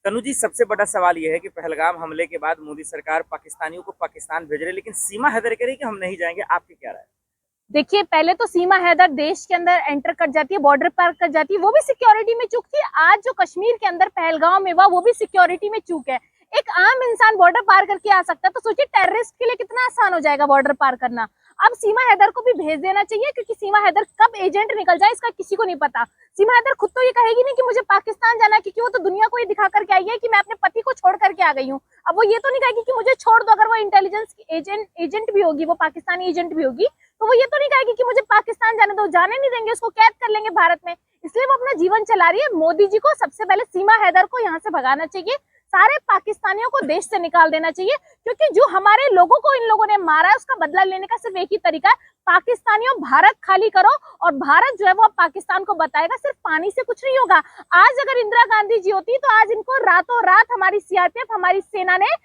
तनु जी, सबसे बड़ा सवाल यह है कि पहलगाम हमले के बाद मोदी सरकार पाकिस्तानियों को पाकिस्तान भेज रही है, लेकिन सीमा हैदर कह रही है कि हम नहीं जाएंगे। आपकी क्या राय है? देखिए, पहले तो सीमा हैदर देश के अंदर एंटर कर जाती है, बॉर्डर पार कर जाती है, वो भी सिक्योरिटी में चूक थी। आज जो कश्मीर के अंदर पहलगाम में हुआ वो भी सिक्योरिटी में चूक है। एक आम इंसान बॉर्डर पार करके आ सकता है, तो सोचिए टेररिस्ट के लिए कितना आसान हो जाएगा बॉर्डर पार करना। अब सीमा हैदर को भी भेज देना चाहिए, क्योंकि सीमा हैदर कब एजेंट निकल जाए इसका किसी को नहीं पता। सीमा हैदर खुद तो ये कहेगी नहीं कि मुझे पाकिस्तान जाना है, क्योंकि वो तो दुनिया को ये दिखा करके आई है कि मैं अपने पति को छोड़ करके आ गई हूँ। अब वो ये तो नहीं कहेगी कि मुझे छोड़ दो। अगर वो इंटेलिजेंस एजेंट भी होगी, वो पाकिस्तानी एजेंट भी होगी, तो वो ये तो नहीं कहेगी कि मुझे पाकिस्तान जाने दो। जाने नहीं देंगे, उसको कैद कर लेंगे भारत में। इसलिए वो अपना जीवन चला रही है। मोदी जी को सबसे पहले सीमा हैदर को यहाँ से भगाना चाहिए, सारे पाकिस्तानियों को देश से निकाल देना चाहिए, क्योंकि जो हमारे लोगों को इन लोगों ने मारा है उसका बदला लेने का सिर्फ एक ही तरीका है, पाकिस्तानियों भारत खाली करो। और भारत जो है वो पाकिस्तान को बताएगा सिर्फ पानी से कुछ नहीं होगा। आज अगर इंदिरा गांधी जी होती तो आज इनको रातों रात हमारी सीआरपीएफ, हमारी सेना ने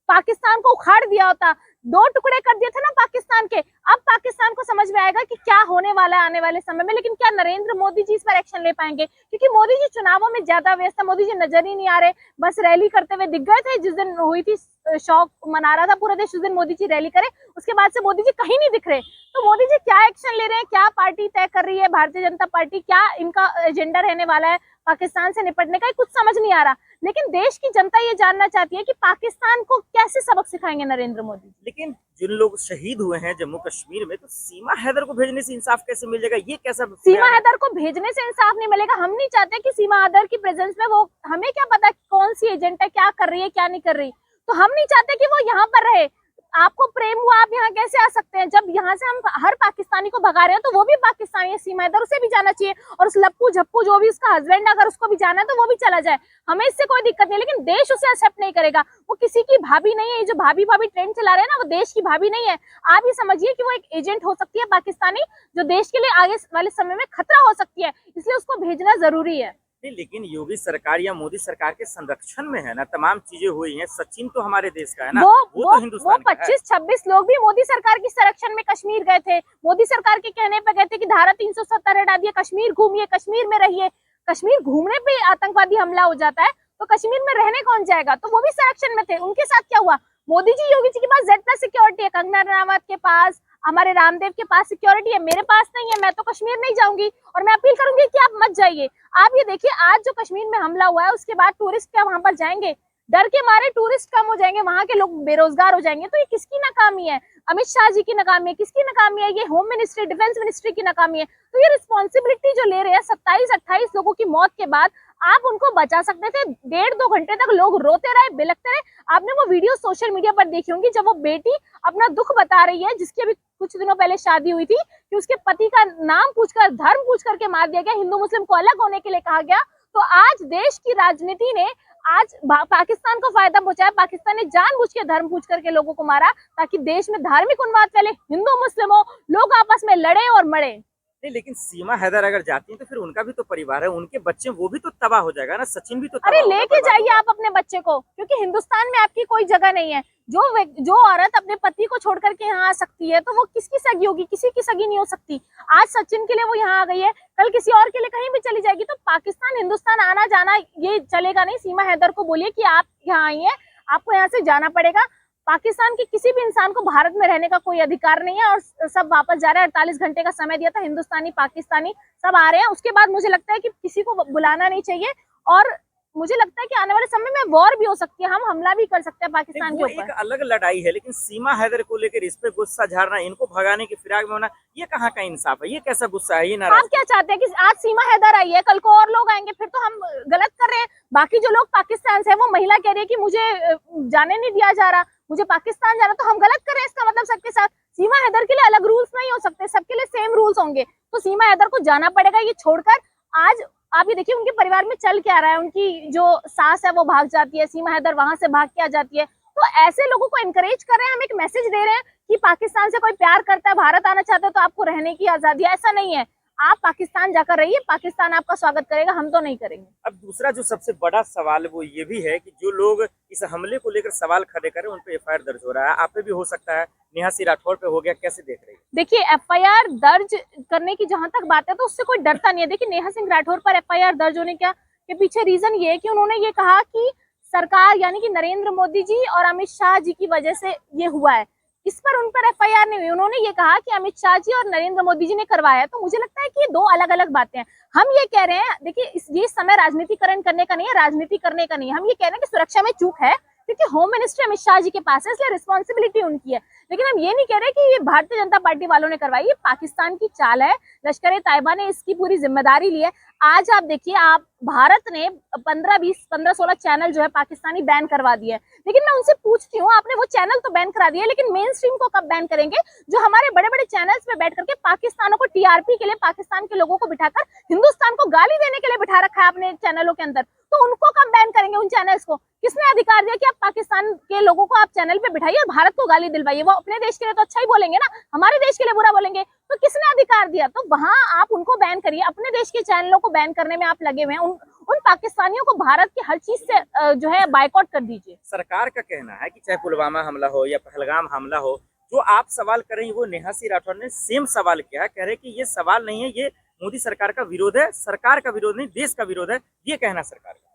पाकिस्तान को उखाड़ दिया होता, दो टुकड़े कर दिए थे ना पाकिस्तान के। अब पाकिस्तान को समझ में आएगा कि क्या होने वाला है आने वाले समय में। लेकिन क्या नरेंद्र मोदी जी इस पर एक्शन ले पाएंगे? क्योंकि मोदी जी चुनावों में ज्यादा व्यस्त है, मोदी जी नजर ही नहीं आ रहे। बस रैली करते हुए दिख गए थे जिस दिन हुई थी, शौक मना रहा था पूरा देश, उस दिन मोदी जी रैली करे, उसके बाद से मोदी जी कहीं नहीं दिख रहे। तो मोदी जी क्या एक्शन ले रहे हैं, क्या पार्टी तय कर रही है भारतीय जनता पार्टी, क्या इनका एजेंडा रहने वाला है पाकिस्तान से निपटने का, कुछ समझ नहीं आ रहा। लेकिन देश की जनता ये जानना चाहती है कि पाकिस्तान को कैसे सबक सिखाएंगे नरेंद्र मोदी। लेकिन जिन लोग शहीद हुए हैं जम्मू कश्मीर में, तो सीमा हैदर को भेजने से इंसाफ कैसे मिल जाएगा? ये कैसा सीमा हैदर को भेजने से इंसाफ नहीं मिलेगा। हम नहीं चाहते कि सीमा हैदर की प्रेजेंस में वो, हमें क्या पता कौन सी एजेंट है, क्या कर रही है क्या नहीं कर रही, तो हम नहीं चाहते कि वो यहाँ पर रहे। आपको प्रेम हुआ, आप यहाँ कैसे आ सकते हैं? जब यहाँ से हम हर पाकिस्तानी को भगा रहे हैं तो वो भी पाकिस्तानी है, सीमा हैदर उसे भी जाना चाहिए। और उस लप्पू झप्पू जो भी उसका हस्बैंड, अगर उसको भी जाना है तो वो भी चला जाए, हमें इससे कोई दिक्कत नहीं। लेकिन देश उसे एक्सेप्ट नहीं करेगा। वो किसी की भाभी नहीं है। जो भाभी भाभी ट्रेंड चला रहे हैं ना, वो देश की भाभी नहीं है। आप ये समझिए कि वो एक एजेंट हो सकती है पाकिस्तानी, जो देश के लिए आगे वाले समय में खतरा हो सकती है, इसलिए उसको भेजना जरूरी है। नहीं, लेकिन योगी सरकार या मोदी सरकार के संरक्षण में है ना, तमाम चीजें हुई हैं। सचिन तो हमारे देश का है ना, वो तो हिंदुस्तान का है। 25-26 लोग भी मोदी सरकार की संरक्षण में कश्मीर गए थे। मोदी सरकार के कहने पे गए थे कि धारा 370 हटा दिए, कश्मीर घूमिए, कश्मीर में रहिए। कश्मीर घूमने पे आतंकवादी हमला हो जाता है तो कश्मीर में रहने कौन जाएगा? तो वो भी संरक्षण में थे। उनके साथ क्या हुआ? मोदी जी, योगी जी के पास Z+ सिक्योरिटी है, कंगना रनावत के पास, हमारे रामदेव के पास सिक्योरिटी है, मेरे पास नहीं है। मैं तो कश्मीर नहीं जाऊंगी और मैं अपील करूंगी कि आप मत जाइए। आप ये देखिए, आज जो कश्मीर में हमला हुआ है उसके बाद टूरिस्ट क्या वहां पर जाएंगे? डर के मारे टूरिस्ट कम हो जाएंगे, वहां के लोग बेरोजगार हो जाएंगे। तो ये किसकी नाकामी है? अमित शाह जी की नाकामी है? किसकी नाकामी है? ये होम मिनिस्ट्री, डिफेंस मिनिस्ट्री की नाकामी है। तो ये रिस्पॉन्सिबिलिटी जो ले रहे हैं 27-28 लोगों की मौत के बाद, आप उनको बचा सकते थे। 1.5-2 घंटे तक लोग रोते रहे, बिलखते रहे। आपने वो वीडियो सोशल मीडिया पर देखी होंगी, जब वो बेटी अपना दुख बता रही है, जिसकी अभी कुछ दिनों पहले शादी हुई थी, कि उसके पति का नाम पूछकर, धर्म पूछ करके मार दिया गया, हिंदू मुस्लिम को अलग होने के लिए कहा गया। तो आज देश की राजनीति ने आज पाकिस्तान को फायदा पहुंचाया। पाकिस्तान ने जानबूझ के धर्म पूछ करके लोगों को मारा, ताकि देश में धार्मिक उन्माद फैले, हिंदू मुस्लिम हो, लोग आपस में लड़े और मरे। नहीं, लेकिन सीमा हैदर अगर जाती है तो फिर उनका भी तो परिवार है, उनके बच्चे, वो भी तो तबाह हो जाएगा ना। सचिन भी तो अरे तबाह होगा, लेके जाइए आप अपने बच्चे को, क्योंकि हिंदुस्तान में आपकी कोई जगह नहीं है। जो औरत अपने पति को छोड़ करके यहाँ आ सकती है, तो वो किसकी सगी होगी? किसी की सगी नहीं हो सकती। आज सचिन के लिए वो यहाँ आ गई है, कल किसी और के लिए कहीं भी चली जाएगी। तो पाकिस्तान हिंदुस्तान आना जाना ये चलेगा नहीं। सीमा हैदर को बोलिए कि आप यहाँ आई है, आपको यहाँ से जाना पड़ेगा। पाकिस्तान के किसी भी इंसान को भारत में रहने का कोई अधिकार नहीं है, और सब वापस जा रहे हैं। 48 घंटे का समय दिया था, हिंदुस्तानी पाकिस्तानी सब आ रहे हैं। उसके बाद मुझे लगता है कि किसी को बुलाना नहीं चाहिए, और मुझे लगता है कि आने वाले समय में वॉर भी हो सकती है, हम हमला भी कर सकते हैं पाकिस्तान के ऊपर। एक अलग लड़ाई है, लेकिन सीमा हैदर को लेकर इस पे गुस्सा झाड़ना, इनको भगाने की फिराक में होना, ये कहाँ का इंसाफ है? ये कैसा गुस्सा है? ये नाराज आप क्या चाहते हैं कि आज सीमा हैदर आई है, कल को और लोग आएंगे, फिर तो हम गलत कर रहे हैं। बाकी जो लोग पाकिस्तान से है, वो महिला कह रही है कि मुझे जाने नहीं दिया जा रहा, मुझे पाकिस्तान जाना, तो हम गलत कर रहे हैं इसका मतलब सबके साथ। सीमा हैदर के लिए अलग रूल्स नहीं हो सकते, सबके लिए सेम रूल्स होंगे। तो सीमा हैदर को जाना पड़ेगा ये छोड़कर। आज आप ये देखिए उनके परिवार में चल क्या रहा है। उनकी जो सास है वो भाग जाती है, सीमा हैदर वहां से भाग के आ जाती है। तो ऐसे लोगों को एनकरेज कर रहे हैं, हम एक मैसेज दे रहे हैं कि पाकिस्तान से कोई प्यार करता है, भारत आना चाहते हो तो आपको रहने की आजादी है। ऐसा नहीं है, आप पाकिस्तान जाकर रहिए, पाकिस्तान आपका स्वागत करेगा, हम तो नहीं करेंगे। अब दूसरा जो सबसे बड़ा सवाल वो ये भी है कि जो लोग इस हमले को लेकर सवाल खड़े कर रहे हैं, उन पे FIR दर्ज हो रहा है। आप पे भी हो सकता है, नेहा सिंह राठौर पे हो गया, कैसे देख रही है? देखिए, FIR दर्ज करने की जहां तक बात है तो उससे कोई डरता नहीं है। देखिए, नेहा सिंह राठौर पर FIR दर्ज होने के पीछे रीजन ये है कि उन्होंने ये कहा कि सरकार यानी कि नरेंद्र मोदी जी और अमित शाह जी की वजह से ये हुआ है। इस पर उन पर एफआईआर नहीं हुई। उन्होंने ये कहा कि अमित शाह जी और नरेंद्र मोदी जी ने करवाया। तो मुझे लगता है कि ये दो अलग अलग बातें हैं। हम ये कह रहे हैं, देखिए ये समय राजनीतिकरण करने का नहीं है, राजनीति करने का नहीं है। हम ये कह रहे हैं कि सुरक्षा में चूक है क्योंकि होम मिनिस्ट्री अमित शाह जी के पास है, इसलिए रिस्पॉन्सिबिलिटी उनकी है। लेकिन हम ये नहीं कह रहे कि ये भारतीय जनता पार्टी वालों ने करवाई। ये पाकिस्तान की चाल है, लश्कर ए तैयबा ने इसकी पूरी जिम्मेदारी ली है। आज आप देखिए, आप भारत ने 15-16 चैनल जो है पाकिस्तानी बैन करवा दिए। लेकिन मैं उनसे पूछती हूँ, आपने वो चैनल तो बैन करा दिए, लेकिन मेन स्ट्रीम को कब बैन करेंगे? जो हमारे बड़े बड़े चैनल्स पे बैठ करके पाकिस्तानों को टीआरपी के लिए, पाकिस्तान के लोगों को बिठाकर हिंदुस्तान को गाली देने के लिए बिठा रखा है आपने चैनलों के अंदर, तो उनको कब बैन करेंगे? उन चैनल्स को किसने अधिकार दिया कि आप पाकिस्तान के लोगों को आप चैनल पे बिठाइए और भारत को गाली दिलवाइए? वो अपने देश के लिए तो अच्छा ही बोलेंगे ना, हमारे देश के लिए बुरा बोलेंगे। तो किसने अधिकार दिया? तो वहां आप उनको बैन करिए, अपने देश के चैनलों को बैन करने में आप लगे हुए हैं। उन पाकिस्तानियों को भारत की हर चीज से जो है बायकॉट कर दीजिए। सरकार का कहना है कि चाहे पुलवामा हमला हो या पहलगाम हमला हो, जो आप सवाल कर रही हैं वो नेहा सिंह राठौर ने सेम सवाल किया है। कह रहे कि ये सवाल नहीं है, ये मोदी सरकार का विरोध है, सरकार का विरोध नहीं, देश का विरोध है, ये कहना सरकार का।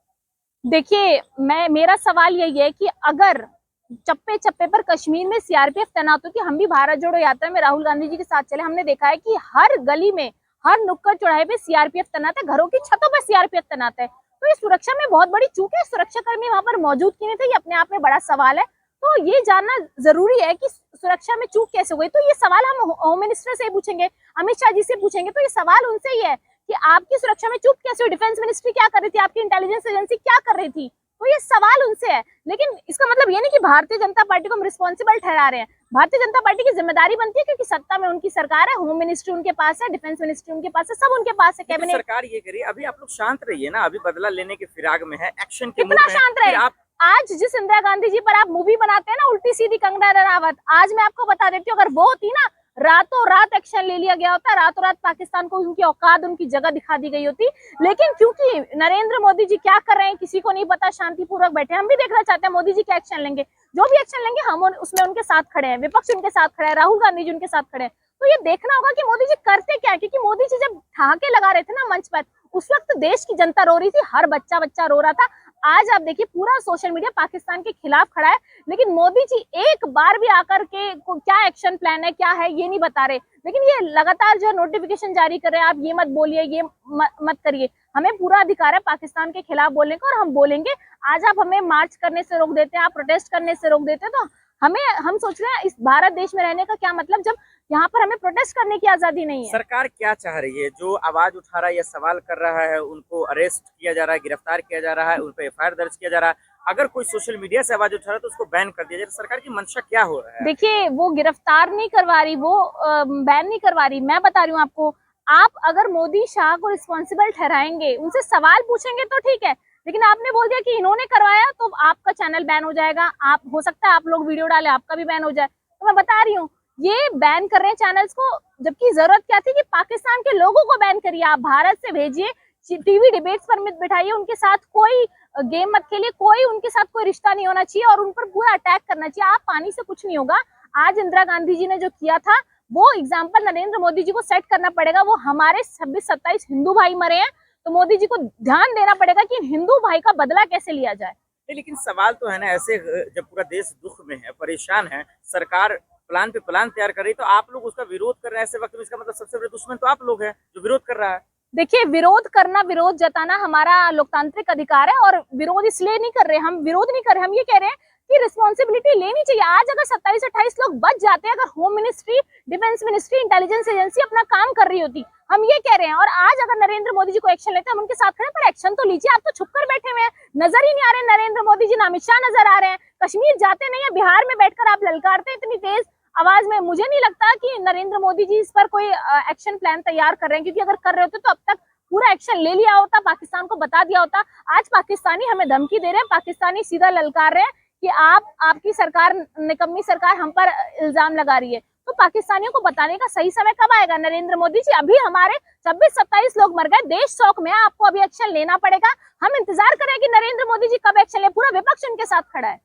देखिए, मेरा सवाल यही है कि अगर चप्पे चप्पे पर कश्मीर में सीआरपीएफ तैनात होती, हम भी भारत जोड़ो यात्रा में राहुल गांधी जी के साथ चले, हमने देखा है कि हर गली में, हर नुक्कड़ चौराहे पे सीआरपीएफ तैनात है, घरों की छतों पर सीआरपीएफ तैनात है। तो ये सुरक्षा में बहुत बड़ी चूक है। सुरक्षा कर्मी वहां पर मौजूद क्यों नहीं थे, ये अपने आप में बड़ा सवाल है। तो ये जानना जरूरी है कि सुरक्षा में चूक कैसे हो गई। तो ये सवाल हम होम मिनिस्टर से पूछेंगे, अमित शाह जी से पूछेंगे, तो ये सवाल उनसे ही है कि आपकी सुरक्षा में चूक कैसे हुई? डिफेंस मिनिस्ट्री क्या कर रही थी, आपकी इंटेलिजेंस एजेंसी क्या कर रही थी? तो ये सवाल उनसे है। लेकिन इसका मतलब ये नहीं कि भारतीय जनता पार्टी को हम रिस्पॉन्सिबल ठहरा रहे हैं। भारतीय जनता पार्टी की जिम्मेदारी बनती है क्योंकि सत्ता में उनकी सरकार है, होम मिनिस्ट्री उनके पास है, डिफेंस मिनिस्ट्री उनके पास है, सब उनके पास है, कैबिनेट। सरकार ये करिए, अभी आप लोग शांत रहिए ना, अभी बदला लेने के फिराक में है, एक्शन के मूड कितना में शांत है। रहे? आप आज जिस इंदिरा गांधी जी पर आप मूवी बनाते हैं ना, उल्टी सीधी कंगना रनावत, आज मैं आपको बता देती हूँ, अगर वो होती ना, रातों रात एक्शन ले लिया गया होता, रातों रात पाकिस्तान को उनकी औकात, उनकी जगह दिखा दी गई होती। लेकिन क्योंकि नरेंद्र मोदी जी क्या कर रहे हैं किसी को नहीं पता, शांतिपूर्वक बैठे। हम भी देखना चाहते हैं मोदी जी क्या एक्शन लेंगे। जो भी एक्शन लेंगे हम उसमें उनके साथ खड़े हैं, विपक्ष उनके साथ खड़े हैं, राहुल गांधी जी उनके साथ खड़े हैं। तो ये देखना होगा कि मोदी जी करते क्या है, क्योंकि मोदी जी जब ठहाके लगा रहे थे ना मंच पर, उस वक्त देश की जनता रो रही थी, हर बच्चा बच्चा रो रहा था। आज आप देखिए, पूरा सोशल मीडिया पाकिस्तान के खिलाफ खड़ा है, लेकिन मोदी जी एक बार भी आकर के क्या एक्शन प्लान है, क्या है, ये नहीं बता रहे। लेकिन ये लगातार जो नोटिफिकेशन जारी कर रहे हैं, आप ये मत बोलिए, ये मत करिए। हमें पूरा अधिकार है पाकिस्तान के खिलाफ बोलने का, और हम बोलेंगे। आज आप हमें मार्च करने से रोक देते हैं, आप प्रोटेस्ट करने से रोक देते हैं, तो हम सोच रहे हैं इस भारत देश में रहने का क्या मतलब, जब यहाँ पर हमें प्रोटेस्ट करने की आजादी नहीं है। सरकार क्या चाह रही है? जो आवाज उठा रहा है या सवाल कर रहा है, उनको अरेस्ट किया जा रहा है, गिरफ्तार किया जा रहा है, उन पर एफआईआर दर्ज किया जा रहा है। अगर कोई सोशल मीडिया से आवाज उठा रहा है तो उसको बैन कर दिया जाए। सरकार की मंशा क्या हो रहा है? देखिए, वो गिरफ्तार नहीं करवा रही, वो बैन नहीं करवा रही। मैं बता रही हूँ आपको, आप अगर मोदी शाह को रिस्पॉन्सिबल ठहराएंगे, उनसे सवाल पूछेंगे तो ठीक है, लेकिन आपने बोल दिया कि इन्होंने करवाया तो आपका चैनल बैन हो जाएगा। आप, हो सकता है आप लोग वीडियो डालें, आपका भी बैन हो जाए। तो मैं बता रही हूँ, ये बैन कर रहे हैं चैनल्स को, जबकि जरूरत क्या थी कि पाकिस्तान के लोगों को बैन करिए। आप भारत से भेजिए, टीवी डिबेट्स पर मत बिठाइए, उनके साथ कोई गेम मत खेलिए, कोई उनके साथ कोई रिश्ता नहीं होना चाहिए और उन पर पूरा अटैक करना चाहिए। आप पानी से कुछ नहीं होगा। आज इंदिरा गांधी जी ने जो किया था, वो एग्जाम्पल नरेंद्र मोदी जी को सेट करना पड़ेगा। वो हमारे 26-27 हिंदू भाई मरे हैं, तो मोदी जी को ध्यान देना पड़ेगा कि हिंदू भाई का बदला कैसे लिया जाए। लेकिन सवाल तो है ना, ऐसे जब पूरा देश दुख में है, परेशान है, सरकार प्लान पे प्लान तैयार कर रही, तो आप लोग उसका विरोध कर रहे हैं ऐसे वक्त में, इसका मतलब सबसे बड़े दुश्मन तो आप लोग हैं जो विरोध कर रहा है। देखिए, विरोध करना, विरोध जताना हमारा लोकतांत्रिक अधिकार है, और विरोध इसलिए नहीं कर रहे, हम विरोध नहीं कर रहे, हम ये कह रहे हैं कि रिस्पॉन्सिबिलिटी लेनी चाहिए। आज अगर 27-28 लोग बच जाते हैं, अगर home ministry, defence ministry, intelligence agency अपना काम कर रही होती, हम ये कह रहे हैं। और आज अगर नरेंद्र मोदी जी को एक्शन लेते हैं, हम उनके साथ खड़े, पर एक्शन तो लीजिए। आप तो छुप कर बैठे हुए हैं, नजर ही नहीं आ रहे नरेंद्र मोदी जी, ना अमित शाह नजर आ रहे हैं। कश्मीर जाते नहीं है, बिहार में बैठकर आप ललकारते हैं इतनी तेज आवाज में। मुझे नहीं लगता कि नरेंद्र मोदी जी इस पर कोई एक्शन प्लान तैयार कर रहे हैं, क्योंकि अगर कर रहे होते तो अब तक पूरा एक्शन ले लिया होता, पाकिस्तान को बता दिया होता। आज पाकिस्तानी हमें धमकी दे रहे हैं, पाकिस्तानी सीधा ललकार रहे हैं कि आपकी सरकार, निकम्मी सरकार हम पर इल्जाम लगा रही है। तो पाकिस्तानियों को बताने का सही समय कब आएगा? नरेंद्र मोदी जी, अभी हमारे 26-27 लोग मर गए, देश शौक में है, आपको अभी एक्शन लेना पड़ेगा। हम इंतजार करें कि नरेंद्र मोदी जी कब एक्शन ले, पूरा विपक्ष उनके साथ खड़ा है।